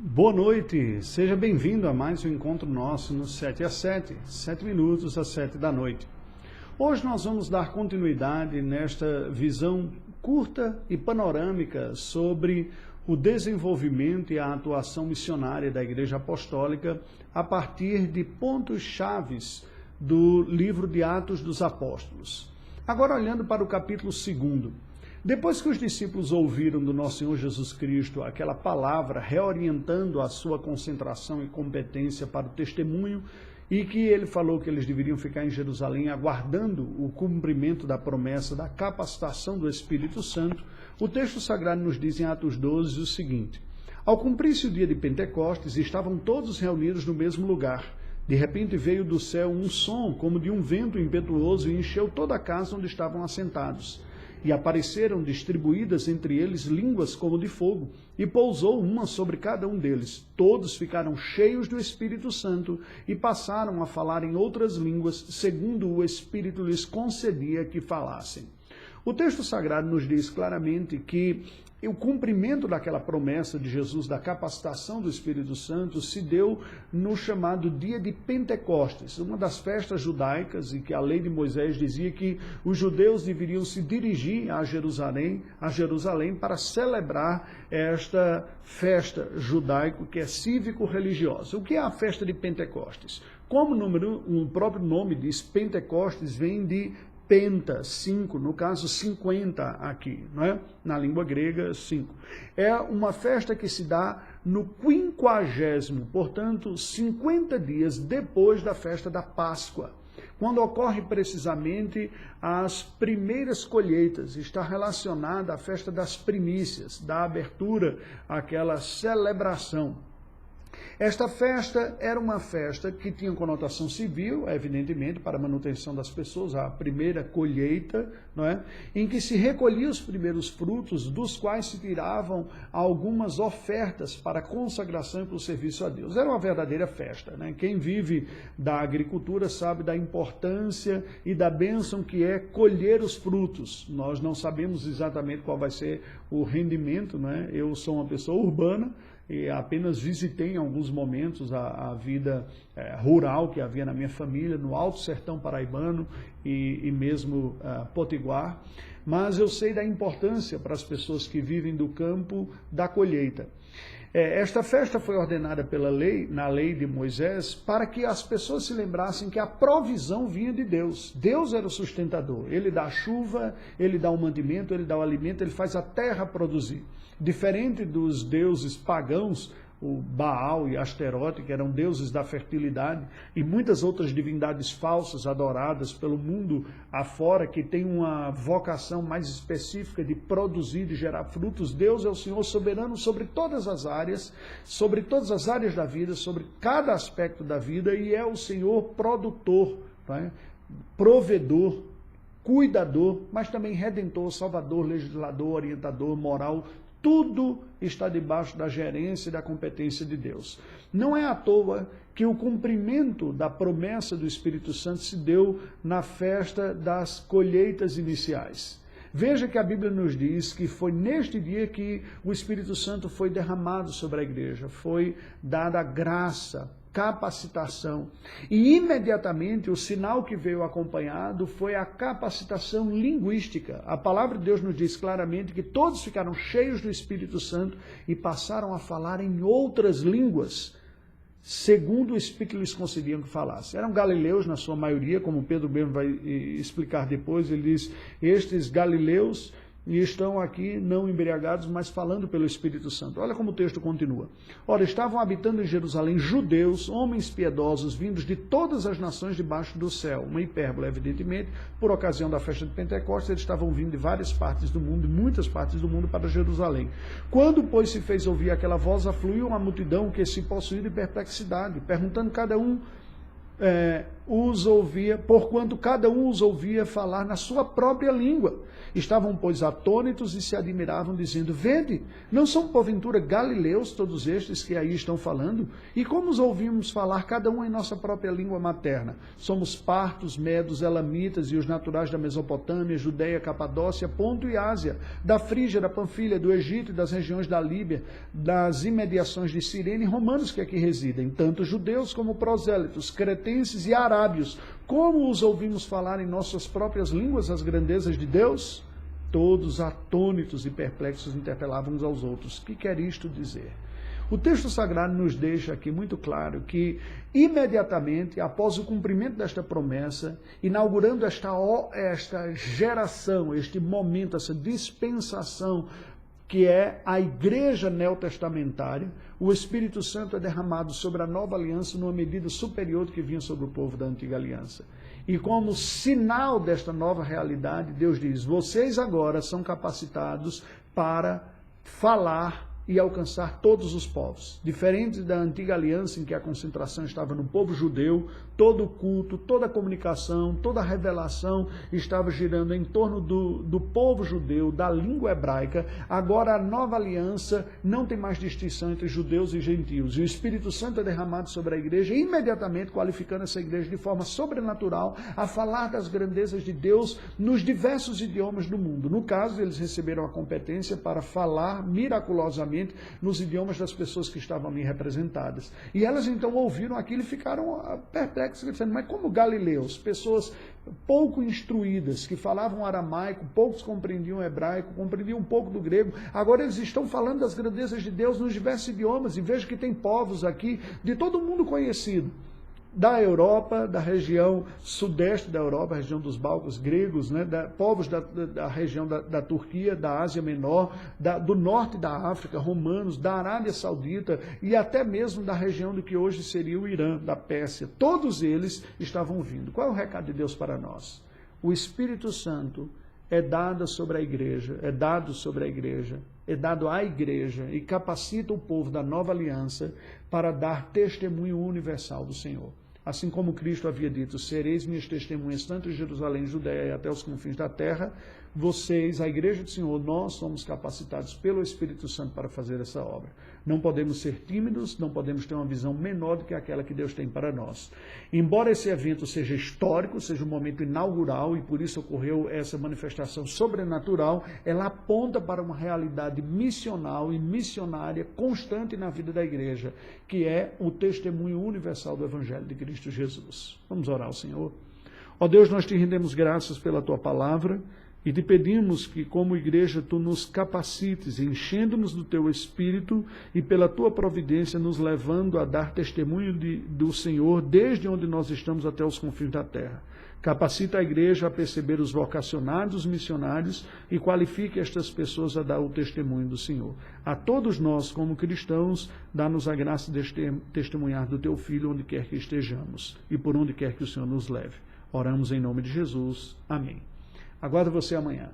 Boa noite, seja bem-vindo a mais um encontro nosso no 7 às 7, 7 minutos às 7 da noite. Hoje nós vamos dar continuidade nesta visão curta e panorâmica sobre o desenvolvimento e a atuação missionária da Igreja Apostólica a partir de pontos chaves do livro de Atos dos Apóstolos. Agora olhando para o capítulo 2. Depois que os discípulos ouviram do nosso Senhor Jesus Cristo aquela palavra reorientando a sua concentração e competência para o testemunho e que ele falou que eles deveriam ficar em Jerusalém aguardando o cumprimento da promessa da capacitação do Espírito Santo, o texto sagrado nos diz em Atos 12 o seguinte: ao cumprir-se o dia de Pentecostes, estavam todos reunidos no mesmo lugar. De repente veio do céu um som como de um vento impetuoso e encheu toda a casa onde estavam assentados. E apareceram distribuídas entre eles línguas como de fogo, e pousou uma sobre cada um deles. Todos ficaram cheios do Espírito Santo e passaram a falar em outras línguas, segundo o Espírito lhes concedia que falassem. O texto sagrado nos diz claramente que o cumprimento daquela promessa de Jesus, da capacitação do Espírito Santo, se deu no chamado dia de Pentecostes, uma das festas judaicas, e que a lei de Moisés dizia que os judeus deveriam se dirigir a Jerusalém para celebrar esta festa judaico que é cívico-religiosa. O que é a festa de Pentecostes? Como o próprio nome diz, Pentecostes vem de Penta, 5, no caso 50 aqui, não é? Na língua grega, 5. É uma festa que se dá no 50º, portanto, 50 dias depois da festa da Páscoa, quando ocorre precisamente as primeiras colheitas. Está relacionada à festa das primícias, da abertura àquela celebração. Esta festa era uma festa que tinha conotação civil, evidentemente, para a manutenção das pessoas, a primeira colheita, não é? Em que se recolhia os primeiros frutos, dos quais se tiravam algumas ofertas para a consagração e para o serviço a Deus. Era uma verdadeira festa, né? Quem vive da agricultura sabe da importância e da bênção que é colher os frutos. Nós não sabemos exatamente qual vai ser o rendimento, né? Eu sou uma pessoa urbana, e apenas visitei em alguns momentos a vida rural que havia na minha família, no Alto Sertão Paraibano e mesmo Potiguar, mas eu sei da importância para as pessoas que vivem do campo da colheita. Esta festa foi ordenada na lei de Moisés para que as pessoas se lembrassem que a provisão vinha de Deus. Deus era o sustentador, Ele dá a chuva, Ele dá o mantimento, Ele dá o alimento, Ele faz a terra produzir. Diferente dos deuses pagãos, o Baal e Asterote, que eram deuses da fertilidade, e muitas outras divindades falsas adoradas pelo mundo afora, que tem uma vocação mais específica de produzir, de gerar frutos. Deus é o Senhor soberano sobre todas as áreas da vida, sobre cada aspecto da vida, e é o Senhor produtor, né? Provedor, cuidador, mas também redentor, salvador, legislador, orientador, moral. Tudo está debaixo da gerência e da competência de Deus. Não é à toa que o cumprimento da promessa do Espírito Santo se deu na festa das colheitas iniciais. Veja que a Bíblia nos diz que foi neste dia que o Espírito Santo foi derramado sobre a igreja, foi dada graça, capacitação. E imediatamente o sinal que veio acompanhado foi a capacitação linguística. A palavra de Deus nos diz claramente que todos ficaram cheios do Espírito Santo e passaram a falar em outras línguas, segundo o Espírito lhes concediam que falassem. Eram galileus na sua maioria, como Pedro mesmo vai explicar depois. Ele diz: estes galileus e estão aqui não embriagados, mas falando pelo Espírito Santo. Olha como o texto continua. Ora, estavam habitando em Jerusalém judeus, homens piedosos, vindos de todas as nações debaixo do céu. Uma hipérbole, evidentemente, por ocasião da festa de Pentecostes, eles estavam vindo de várias partes do mundo, muitas partes do mundo, para Jerusalém. Quando, pois, se fez ouvir aquela voz, afluiu uma multidão que se possuía de perplexidade, perguntando cada um porquanto cada um os ouvia falar na sua própria língua. Estavam, pois, atônitos e se admiravam, dizendo: vede, não são porventura galileus todos estes que aí estão falando? E como os ouvimos falar, cada um em nossa própria língua materna? Somos partos, medos, elamitas e os naturais da Mesopotâmia, Judeia, Capadócia, Ponto e Ásia, da Frígia, da Panfilha, do Egito e das regiões da Líbia, das imediações de Cirene e romanos que aqui residem, tanto judeus como prosélitos, cretenses e arábios. Como os ouvimos falar em nossas próprias línguas as grandezas de Deus? Todos atônitos e perplexos interpelavam uns aos outros: que quer isto dizer? O texto sagrado nos deixa aqui muito claro que, imediatamente após o cumprimento desta promessa, inaugurando esta geração, este momento, essa dispensação, que é a igreja neotestamentária, o Espírito Santo é derramado sobre a nova aliança numa medida superior do que vinha sobre o povo da antiga aliança. E como sinal desta nova realidade, Deus diz: vocês agora são capacitados para falar e alcançar todos os povos. Diferente da antiga aliança, em que a concentração estava no povo judeu, todo o culto, toda a comunicação, toda a revelação estava girando em torno do povo judeu, da língua hebraica. Agora a nova aliança não tem mais distinção entre judeus e gentios. E o Espírito Santo é derramado sobre a igreja, imediatamente qualificando essa igreja de forma sobrenatural a falar das grandezas de Deus nos diversos idiomas do mundo. No caso, eles receberam a competência para falar miraculosamente nos idiomas das pessoas que estavam ali representadas. E elas então ouviram aquilo e ficaram perplexas, dizendo: mas como galileus, pessoas pouco instruídas, que falavam aramaico, poucos compreendiam hebraico, compreendiam um pouco do grego, agora eles estão falando das grandezas de Deus nos diversos idiomas, e veja que tem povos aqui de todo mundo conhecido. Da Europa, da região sudeste da Europa, a região dos Balcãs gregos, né, povos da região da Turquia, da Ásia Menor, do norte da África, romanos, da Arábia Saudita e até mesmo da região do que hoje seria o Irã, da Pérsia. Todos eles estavam vindo. Qual é o recado de Deus para nós? O Espírito Santo é dado sobre a igreja, é dado à igreja e capacita o povo da nova aliança para dar testemunho universal do Senhor. Assim como Cristo havia dito: sereis minhas testemunhas tanto em Jerusalém, Judeia e até os confins da terra, vocês, a igreja do Senhor, nós somos capacitados pelo Espírito Santo para fazer essa obra. Não podemos ser tímidos, não podemos ter uma visão menor do que aquela que Deus tem para nós. Embora esse evento seja histórico, seja um momento inaugural, e por isso ocorreu essa manifestação sobrenatural, ela aponta para uma realidade missional e missionária constante na vida da igreja, que é o testemunho universal do Evangelho de Cristo Jesus. Vamos orar ao Senhor. Ó Deus, nós te rendemos graças pela tua palavra, e te pedimos que, como igreja, tu nos capacites, enchendo-nos do teu Espírito e pela tua providência, nos levando a dar testemunho do Senhor, desde onde nós estamos até os confins da terra. Capacita a igreja a perceber os vocacionados, os missionários, e qualifique estas pessoas a dar o testemunho do Senhor. A todos nós, como cristãos, dá-nos a graça de testemunhar do teu Filho onde quer que estejamos e por onde quer que o Senhor nos leve. Oramos em nome de Jesus. Amém. Aguardo você amanhã.